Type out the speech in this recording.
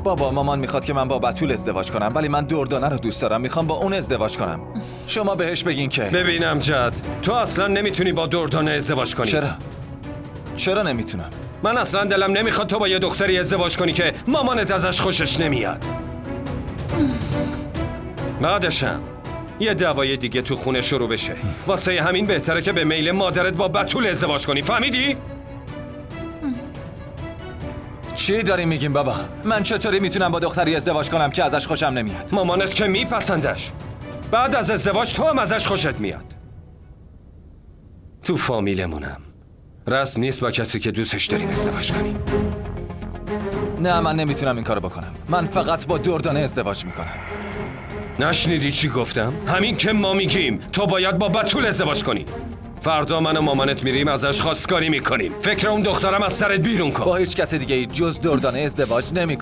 بابا مامان میخواد که من با بتول ازدواج کنم، ولی من دردانه رو دوست دارم، میخوام با اون ازدواج کنم. شما بهش بگین که ببینم جد، تو اصلا نمیتونی با دردانه ازدواج کنی. چرا نمیتونم؟ من اصلا دلم نمیخواد تو با یه دختری ازدواج کنی که مامانت ازش خوشش نمیاد. بعدشم یه دعوای دیگه تو خونه شروع بشه. واسه همین بهتره که به میل مادرت با بتول ازدواج کنی، فهمیدی؟ چی داری میگین بابا؟ من چطوری میتونم با دختری ازدواج کنم که ازش خوشم نمیاد؟ مامانت که میپسندش. بعد از ازدواج تو هم ازش خوشت میاد. تو فامیلمونم رسم نیست با کسی که دوستش داریم ازدواج کنی. نه من نمیتونم این کارو بکنم. من فقط با دردانه ازدواج میکنم. نشنیدی چی گفتم؟ همین که ما میگیم تو باید با بتول ازدواج کنی. فردا من و مامانت میریم ازش خواستگاری میکنیم. فکر اون دخترم از سرت بیرون کن. با هیچ کس دیگه جز دردانه ازدواج نمیکنم.